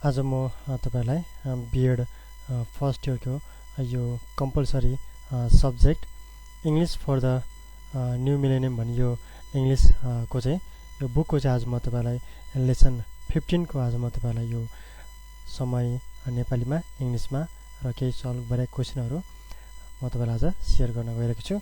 आज म तपाईलाई B.Ed फर्स्ट इयरको यो compulsory subject English for the new millennium भन्ने यो इंग्लिश को चाहिँ यो बुकको चाहिँ आज म तपाईलाई लेसन 15 को आज म तपाईलाई यो समय नेपालीमा इंग्लिशमा र केही सल्भ गरेका क्वेशनहरु म तपाईलाई आज शेयर गर्न गइरहेको छु।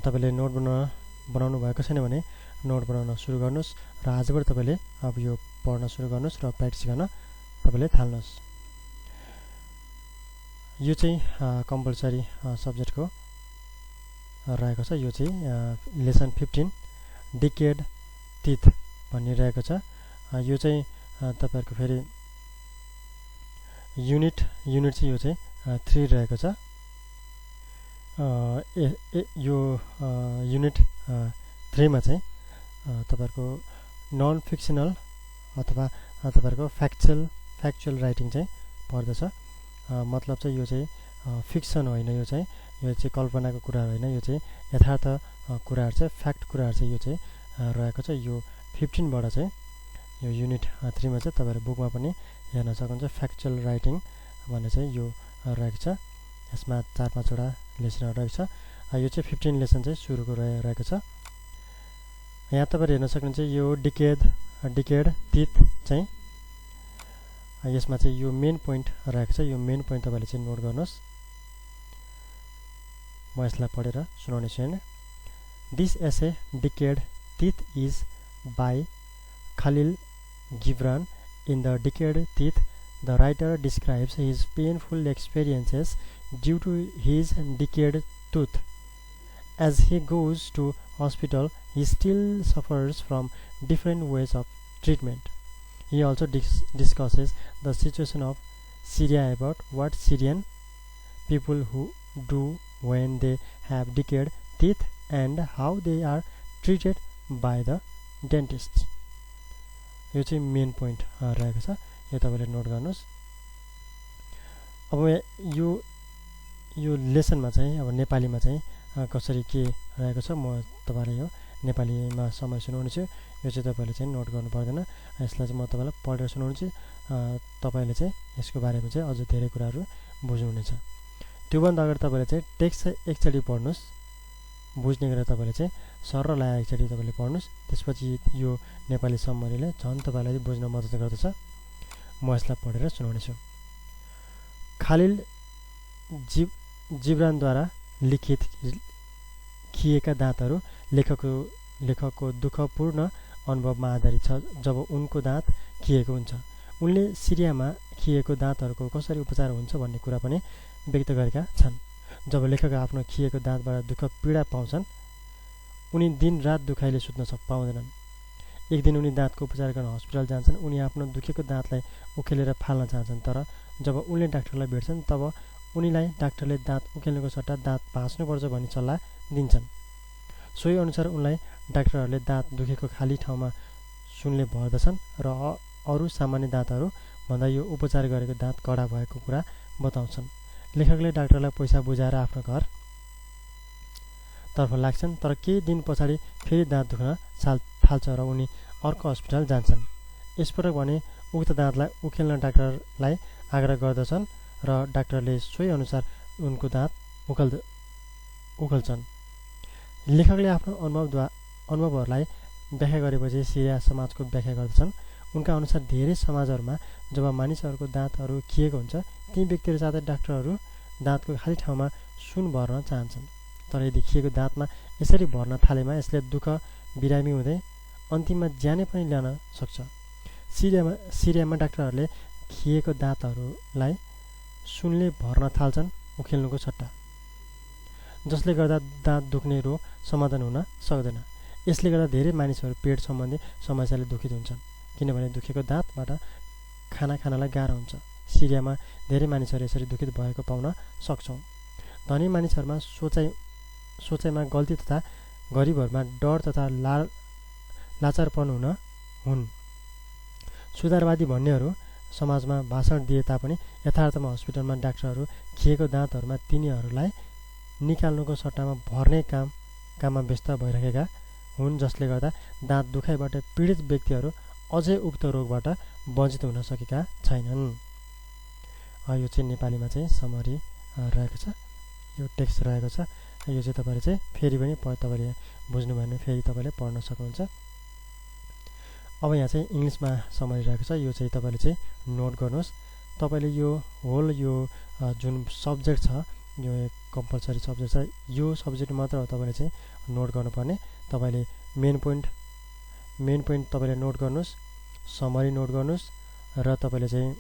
तपाईले नोट बनाउनु भएको छैन भने नोट बनाउन सुरु गर्नुस् र आजबाट तपाईले अब यो पढ्न सुरु गर्नुस् र प्र्याक्टिस गर्न तपाईले थाल्नुस्। यो चाहिँ कम्पल्सरी सब्जेक्टको रहेको छ। यो चाहिँ लेसन 15 डिकेड टिथ भन्ने रहेको छ। यो चाहिँ तपाईहरुको फेरि युनिट चाहिँ यो चाहिँ 3 रहेको छ। यो युनिट 3 मा चाहिँ तपाईहरुको नन फिक्सनल अथवा तपाईहरुको फ्याक्चुअल राइटिङ चाहिँ पर्दछ। मतलब चाहिँ यो चाहिँ फिक्सन होइन, यो चाहिँ कल्पनाको कुरा होइन, यो चाहिँ यथार्थ कुराहरु चाहिँ फ्याक्ट कुराहरु चाहिँ यो चाहिँ रहेको छ। यो 15 बाट चाहिँ यो युनिट 3 मा चाहिँ तपाईहरु बुकमा पनि हेर्न सक्नुहुन्छ। फ्याक्चुअल राइटिङ भन्ने चाहिँ यो रहेको छ। यसमा 4-5 वटा लेसनहरु रहेको छ। यो चाहिँ 15 लेसन चाहिँ सुरुको रहेको छ। यहाँ तपाईहरु हेर्न सक्नुहुन्छ यो डिकेड टिथ चाहिँ यसमा चाहिँ यो मेन पोइन्ट रहेको छ। यो मेन पोइन्ट तपाईले चाहिँ नोट गर्नुस्। म यसलाई पढेर सुनाउने छु हैन। This essay decayed teeth is by Khalil Gibran. In the decayed teeth the writer describes his painful experiences due to his decayed tooth. As he goes to hospital, he still suffers from different ways of treatment. He also discusses the situation of Syria about what Syrian people who do when they have decayed teeth and how they are treated by the dentists. यो चाहिँ main point रहेको छ। यो तपाईले note गर्नुस्। अब यो लेसनमा चाहिँ अब नेपालीमा चाहिँ कसरी के रहेको छ म तपाईलाई यो नेपालीमा समय सुनाउने छु। यो चाहिँ तपाईले चाहिँ नोट गर्नु पर्दैन। यसलाई चाहिँ म तपाईलाई पढेर सुनाउने छु। तपाईले चाहिँ यसको बारेमा चाहिँ अझ धेरै कुराहरु बुझ्नुहुनेछ। त्यो भन्दा अगाडि तपाईले चाहिँ टेक्स्ट एकचोटी पढ्नुस्। बुझ्ने गरेर तपाईले चाहिँ सरल आए एकचोटी तपाईले पढ्नुस्। त्यसपछि यो नेपाली सम्मरीले झन् तपाईलाई बुझ्न मद्दत गर्दछ। म यसलाई पढेर सुनाउने छु। खालिल जिब्रानद्वारा लिखित खिएका दाँतहरू लेखकको दुःखपूर्ण अनुभवमा आधारित छ। जब उनको दाँत खिएको हुन्छ, उनले सिरियामा खिएको दाँतहरूको कसरी उपचार हुन्छ भन्ने कुरा पनि व्यक्त गरेका छन्। जब लेखक आफ्नो खिएको दाँतबाट दुःख पीडा पाउँछन्, उनी दिन-रात दुखाइले सुत्न पाउँदैनन्। एक दिन उनी दाँतको उपचार गर्न अस्पताल जान्छन्। उनी आफ्नो दुखेको दाँतलाई उखेलेर फाल्न चाहन्छन्, तर जब उनले डाक्टरलाई भेट्छन् तब उनीलाई डाक्टरले दाँत उखेल्नुको सट्टा दाँत भाँच्नुपर्छ भन्ने सल्लाह दिन्छन्। सोही अनुसार उनलाई डाक्टरहरूले दाँत दुखेको खाली ठाउँमा सुनले भर्दछन् र अरू सामान्य दाँतहरू भन्दा यो उपचार गरेको दाँत कडा भएको कुरा बताउँछन्। लेखकले डाक्टरलाई पैसा बुझाएर आफ्नो घर तर्फ लाग्छन्, तर केही दिन पछाडि फेरि दाँत दुख्न थाल्छ र उनी अर्को अस्पताल जान्छन्। यसपटक भने उक्त दाँतलाई उखेल्न डाक्टरलाई आग्रह गर्दछन् र डाक्टरले सोही अनुसार उनको दाँत उखेल्छन्। लेखकले आफ्नो अनुभवहरूलाई व्याख्या गरेपछि सिरिया समाजको व्याख्या गर्दछन्। उनका अनुसार धेरै समाजहरूमा जब मानिसहरूको दाँतहरू खिएको हुन्छ, ती व्यक्तिहरू साथै डाक्टरहरू दाँतको खाली ठाउँमा सुन भर्न चाहन्छन्। तर यदि खिएको दाँतमा यसरी भर्न थालेमा यसले दुःख बिरामी हुँदै अन्तिममा ज्यानै पनि ल्याउन सक्छ। सिरियामा डाक्टरहरूले खिएको दाँतहरूलाई सुनले भर्न थाल्छन् उखेल्नुको सट्टा, जसले गर्दा दाँत दुख्ने रोग समाधान हुन सक्दैन। यसले गर्दा धेरै मानिसहरू पेट सम्बन्धी समस्याले दुखित हुन्छन्, किनभने दुखेको दाँतबाट खाना खानलाई गाह्रो हुन्छ। सिरियामा धेरै मानिसहरू यसरी दुखित भएको पाउन सक्छौँ। धनी मानिसहरूमा सोचाइमा गल्ती तथा गरिबहरूमा डर तथा लाचारपन हुन्। सुधारवादी भन्नेहरू समाजमा भाषण दिए तापनि यथार्थमा अस्पतालमा डाक्टरहरू खिएको दाँतहरूमा तिनीहरूलाई निकाल्नुको सट्टामा भर्ने काममा व्यस्त भइरहेका हुन्, जसले गर्दा दाँत दुखाइबाट पीडित व्यक्तिहरू अझै उक्त रोगबाट वञ्चित हुन सकेका छैनन्। यो चाहिँ नेपालीमा चाहिँ समरी रहेको छ, यो टेक्स्ट रहेको छ। यो चाहिँ तपाईँले चाहिँ फेरि पनि तपाईँले बुझ्नुभयो भने फेरि तपाईँले पढ्न सक्नुहुन्छ। अब यहाँ चाहिँ इङ्ग्लिसमा समरी रहेको छ, यो चाहिँ तपाईँले चाहिँ नोट गर्नुहोस्। तपाईँले यो होल यो जुन सब्जेक्ट छ, यो कम्पलसरी सब्जेक्ट छ, यो सब्जेक्ट मात्र हो तपाईँले चाहिँ नोट गर्नुपर्ने। तपाईँले मेन पोइन्ट तपाईँले नोट गर्नुहोस्, समरी नोट गर्नुहोस् र तपाईँले चाहिँ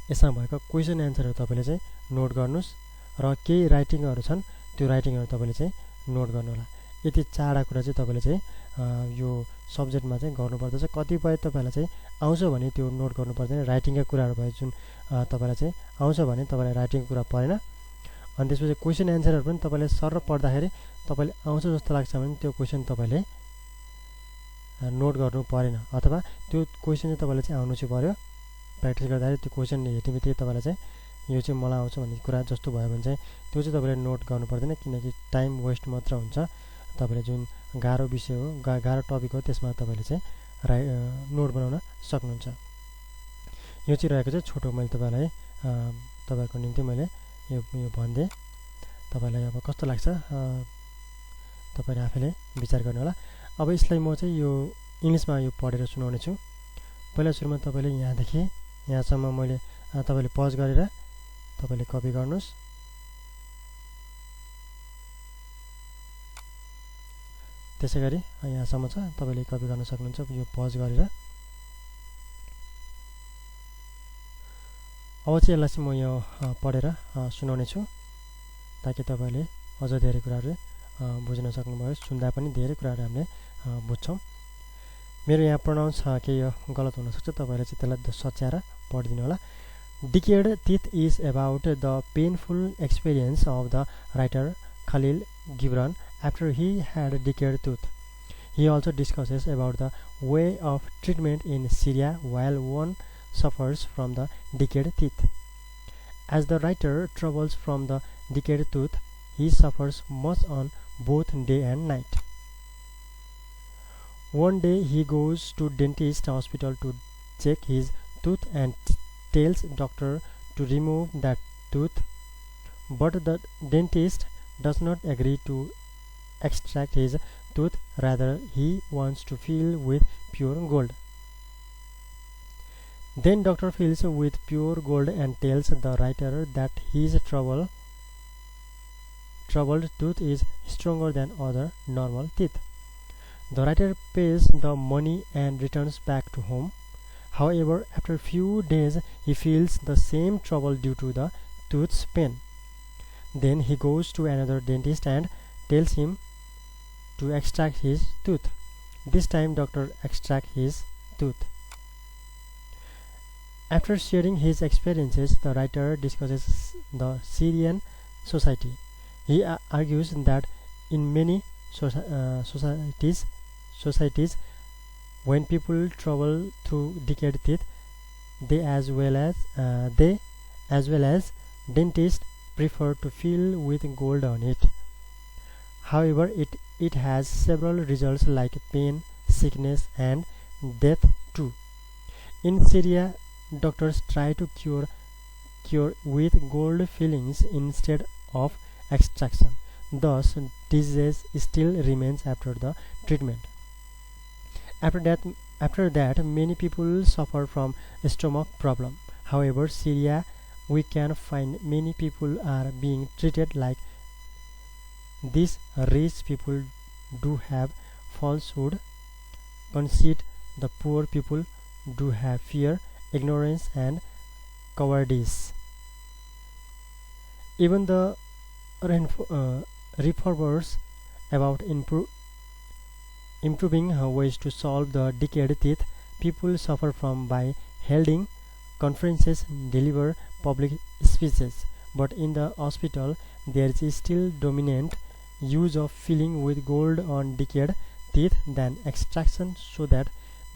यसमा भएको क्वेसन एन्सरहरू तपाईँले चाहिँ नोट गर्नुहोस् र केही राइटिङहरू छन् त्यो राइटिङहरू तपाईँले चाहिँ नोट गर्नु होला। यति चारवटा कुरा चाहिँ तपाईँले चाहिँ यो सब्जेक्टमा चाहिँ गर्नुपर्दछ। कतिपय तपाईँलाई चाहिँ आउँछ भने त्यो नोट गर्नु पर्दैन, राइटिङका कुराहरू भयो जुन तपाईँलाई चाहिँ आउँछ भने तपाईँलाई राइटिङको कुरा परेन। अनि त्यसपछि क्वेसन एन्सरहरू पनि तपाईँले सर पढ्दाखेरि तपाईँले आउँछ जस्तो लाग्छ भने त्यो क्वेसन तपाईँले नोट गर्नु परेन, अथवा त्यो क्वेसन चाहिँ तपाईँलाई चाहिँ आउनु चाहिँ पऱ्यो। प्र्याक्टिस गर्दाखेरि त्यो क्वेसन हेर्ने बित्तिकै तपाईँलाई चाहिँ यो चाहिँ मलाई आउँछ भन्ने कुरा जस्तो भयो भने चाहिँ त्यो चाहिँ तपाईँले नोट गर्नु पर्दैन, किनकि टाइम वेस्ट मात्र हुन्छ। तपाईँले जुन गाह्रो विषय हो, गाह्रो टपिक हो, त्यसमा तपाईँले चाहिँ नोट बनाउन सक्नुहुन्छ। यो चाहिँ रहेको चाहिँ छोटो, मैले तपाईँलाई तपाईँहरूको निम्ति मैले यो भनिदिएँ। तपाईँलाई अब कस्तो लाग्छ तपाईँले आफैले विचार गर्नु होला। अब यसलाई म चाहिँ यो इङ्ग्लिसमा यो पढेर सुनाउने छु। पहिला सुरुमा तपाईँले यहाँदेखि यहाँसम्म मैले तपाईँले पज गरेर तपाईँले कपी गर्नुहोस्। त्यसै गरी यहाँसम्म छ, तपाईँले कपी गर्न सक्नुहुन्छ यो पज गरेर। अब चाहिँ यसलाई चाहिँ म यो पढेर सुनाउने छु, ताकि तपाईँले अझ धेरै कुराहरू बुझ्न सक्नुभयो। सुन्दा पनि धेरै कुराहरू हामीले बुझ्छौँ। मेरो यहाँ प्रोनाउन्स केही गलत हुनसक्छ, तपाईँले चाहिँ त्यसलाई सच्याएर पढिदिनु होला। Decayed teeth is about the painful experience of the writer Khalil Gibran after he had decayed tooth. He also discusses about the way of treatment in Syria while one suffers from the decayed teeth. As the writer travels from the decayed tooth, he suffers much on both day and night. One day he goes to dentist hospital to check his tooth and tells doctor to remove that tooth, but the dentist does not agree to extract his tooth. Rather, he wants to fill with pure gold. Then doctor fills with pure gold and tells the writer that his troubled tooth is stronger than other normal teeth. The writer pays the money and returns back to home. However, after a few days, he feels the same trouble due to the tooth's pain. Then he goes to another dentist and tells him to extract his tooth. This time, doctor extracts his tooth. After sharing his experiences, the writer discusses the Syrian society. He argues that in many societies, when people travel through decayed teeth, they as well as dentists prefer to fill with gold on it. However, it has several results like pain, sickness, and death too. In Syria, doctors try to cure with gold fillings instead of extraction. Thus, disease still remains after the treatment. After that, many people suffer from a stomach problem. However, Syria, we can find many people are being treated like these rich people do have falsehood, conceit. The poor people do have fear, ignorance, and cowardice. Even the reformers about improving ways to solve the decayed teeth people suffer from by holding conferences, deliver public speeches. But in the hospital, there is still dominant use of filling with gold on decayed teeth than extraction, so that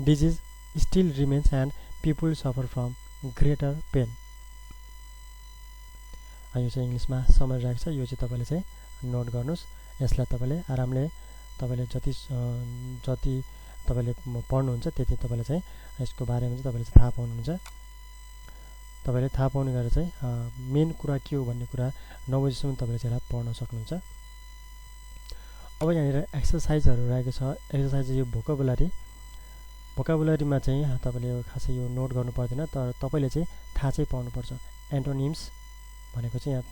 disease still remains and people suffer from greater pain. यो चाहिँ इङ्ग्लिसमा summary राख्छ, यो चाहिँ तपाईँले चाहिँ note गर्नुहोस्। यसलाई तपाईँले आरामले तपाईँले जति तपाईँले पढ्नुहुन्छ त्यति तपाईँले चाहिँ यसको बारेमा चाहिँ तपाईँले थाहा पाउनुहुन्छ। तपाईँले थाहा पाउने गरेर चाहिँ मेन कुरा के हो भन्ने कुरा 9 बजीसम्म तपाईँले चाहिँ यसलाई पढ्न सक्नुहुन्छ। अब यहाँनिर एक्सर्साइजहरू रहेको छ। एक्सर्साइज यो भोकाबुलरीमा चाहिँ तपाईँले खासै यो नोट गर्नु पर्दैन, तर तपाईँले चाहिँ थाहा चाहिँ पाउनुपर्छ। एन्टोनिम्स भनेको चाहिँ यहाँ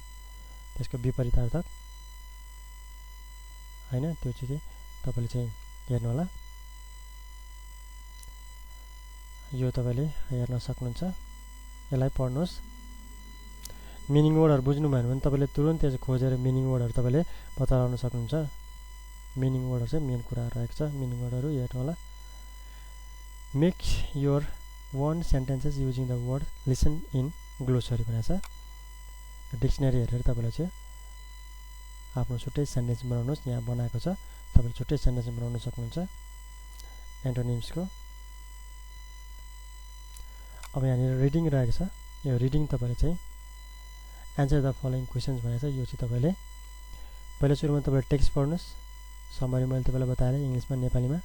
त्यसको विपरीतार्थक हैन, त्यो चाहिँ तपाईँले चाहिँ हेर्नु होला। यो तपाईँले हेर्न सक्नुहुन्छ, यसलाई पढ्नुहोस्। मिनिङ वर्डहरू बुझ्नु भएन भने तपाईँले तुरुन्त यसो खोजेर मिनिङ वर्डहरू तपाईँले पत्ता लगाउन सक्नुहुन्छ। मिनिङ वर्डहरू चाहिँ मेन कुरा रहेको छ। मिनिङ वर्डहरू हेर्नु होला। Make your own sentences using the word listen in glossary भनेको छ। डिक्सनरी हेरेर तपाईँले चाहिँ आफ्नो छुट्टै सेन्टेन्स बनाउनुहोस्। यहाँ बनाएको छ, तपाईँले छुट्टै सेन्टेन्स बनाउन सक्नुहुन्छ एन्टोनिम्सको। अब यहाँनिर रिडिङ रहेको छ। यो रिडिङ तपाईँले चाहिँ एन्सर द फलोइङ क्वेसन्स भनेको छ। यो चाहिँ तपाईँले पहिला सुरुमा तपाईँले टेक्स्ट पढ्नुहोस्। समरी मैले तपाईँलाई बताएँ इङ्ग्लिसमा नेपालीमा।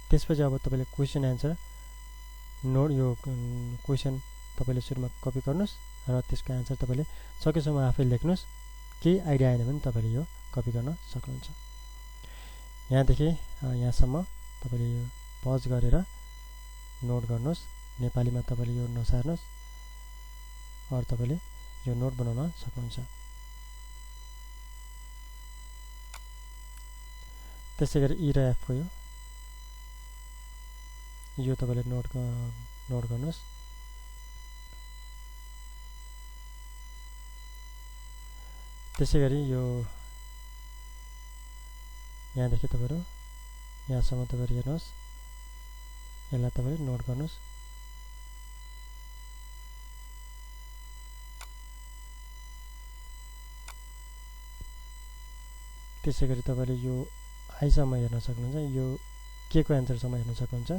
त्यसपछि अब तपाईँले क्वेसन एन्सर नोट, यो क्वेसन तपाईँले सुरुमा कपी गर्नुहोस् र त्यसको एन्सर तपाईँले सकेसम्म आफै लेख्नुहोस्। केही आइडिया आएन भने तपाईँले यो कपी गर्न सक्नुहुन्छ। यहाँदेखि यहाँसम्म तपाईँले यो पज गरेर नोट गर्नुहोस्। नेपालीमा तपाईँले यो नसार्नुहोस्, अरू तपाईँले यो नोट बनाउन सक्नुहुन्छ। त्यसै गरी ई र एफको यो तपाईँले नोट गर्नुहोस्। त्यसै गरी यो यहाँदेखि तपाईँहरू यहाँसम्म तपाईँहरू हेर्नुहोस्, यसलाई तपाईँले नोट गर्नुहोस्। त्यसै गरी तपाईँले यो आइसम्म हेर्न सक्नुहुन्छ, यो के को एन्सरसम्म हेर्न सक्नुहुन्छ।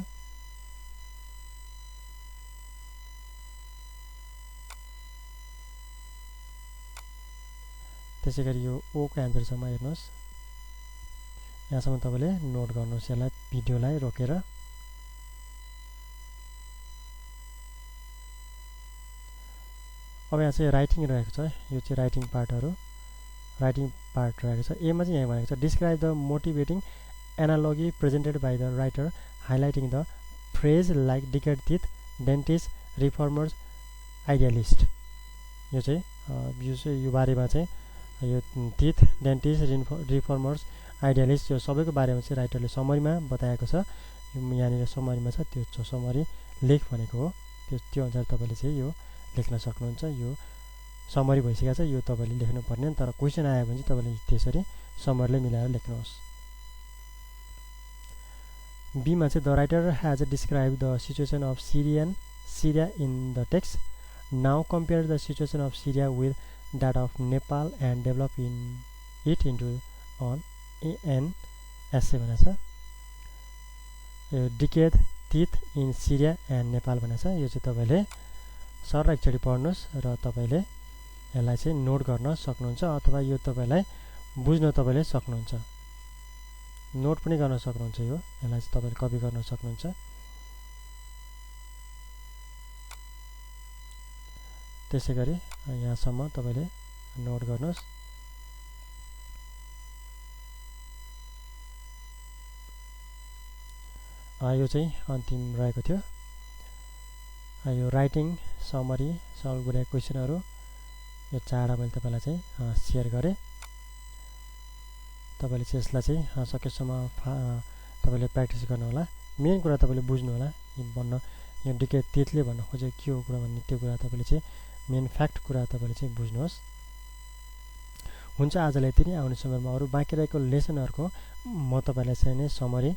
त्यसै गरी यो ओ को एन्सरसम्म हेर्नुहोस्। यहाँसम्म तपाईँले नोट गर्नुहोस् यसलाई, भिडियोलाई रोकेर। अब यहाँ चाहिँ राइटिङ रहेको छ। यो चाहिँ राइटिङ पार्ट रहेको छ। एमा चाहिँ यहाँ भनेको छ describe the motivating analogy presented by the writer highlighting the phrase like decayed teeth, dentist, reformers, idealist. यो चाहिँ यो बारेमा चाहिँ यो थिथ, डेन्टिस्ट, रिफर्मर्स, आइडियलिस्ट यो सबैको बारेमा चाहिँ राइटरले समरीमा बताएको छ। यहाँनिर समरीमा छ, त्यो समरी लेख भनेको हो। त्यो अनुसार तपाईँले चाहिँ यो लेख्न सक्नुहुन्छ। यो समरी भइसकेको छ, यो तपाईँले लेख्नुपर्ने, तर क्वेसन आयो भने चाहिँ तपाईँले त्यसरी समरीले मिलाएर लेख्नुहोस्। बीमा चाहिँ the writer has describe the situation of Syria in the text. Now compare the situation of Syria with that of Nepal and develop it into an essay भनेको छ। Decayed teeth in Syria and Nepal भनेको छ। यो चाहिँ तपाईँले sir एकचोटि पढ्नुहोस् र तपाईँले यसलाई चाहिँ नोट गर्न सक्नुहुन्छ, अथवा यो तपाईँलाई बुझ्न तपाईँले सक्नुहुन्छ। नोट पनि गर्न सक्नुहुन्छ। यसलाई चाहिँ तपाईँले कपी गर्न सक्नुहुन्छ। त्यसै गरी यहाँसम्म तपाईँले नोट गर्नुहोस्। यो चाहिँ अन्तिम रहेको थियो। यो राइटिङ समरी सल्भ गरेको क्वेसनहरू यो 4वटा मैले तपाईँलाई चाहिँ सेयर गरेँ। तपाईँले चाहिँ यसलाई चाहिँ सकेसम्म तपाईँले प्र्याक्टिस गर्नु होला। मेन कुरा तपाईँले बुझ्नु होला। यो डिकेड थिथले भन्न खोजेको के हो कुरा भन्ने त्यो कुरा तपाईँले चाहिँ मेन फ्याक्ट कुरा तपाईँले चाहिँ बुझ्नुहोस्। हुन्छ, आजलाई यति नै। आउने समयमा अरू बाँकी रहेको लेसनहरूको म तपाईँलाई चाहिँ नै समरी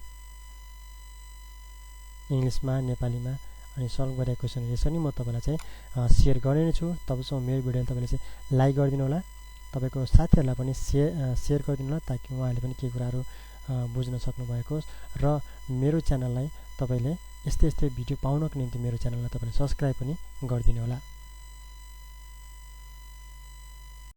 इङ्ग्लिसमा, नेपालीमा अनि सल्भ गरेको क्वेसन यसरी म तपाईँलाई चाहिँ सेयर गर्ने नै छु। तबसम्म मेरो भिडियोलाई तपाईँले चाहिँ लाइक गरिदिनु होला, तपाईँको साथीहरूलाई पनि सेयर गरिदिनु होला, ताकि उहाँहरूले पनि केही कुराहरू बुझ्न सक्नुभएको होस्। र मेरो च्यानललाई तपाईँले यस्तै भिडियो पाउनको निम्ति मेरो च्यानललाई तपाईँले सब्सक्राइब पनि गरिदिनु होला।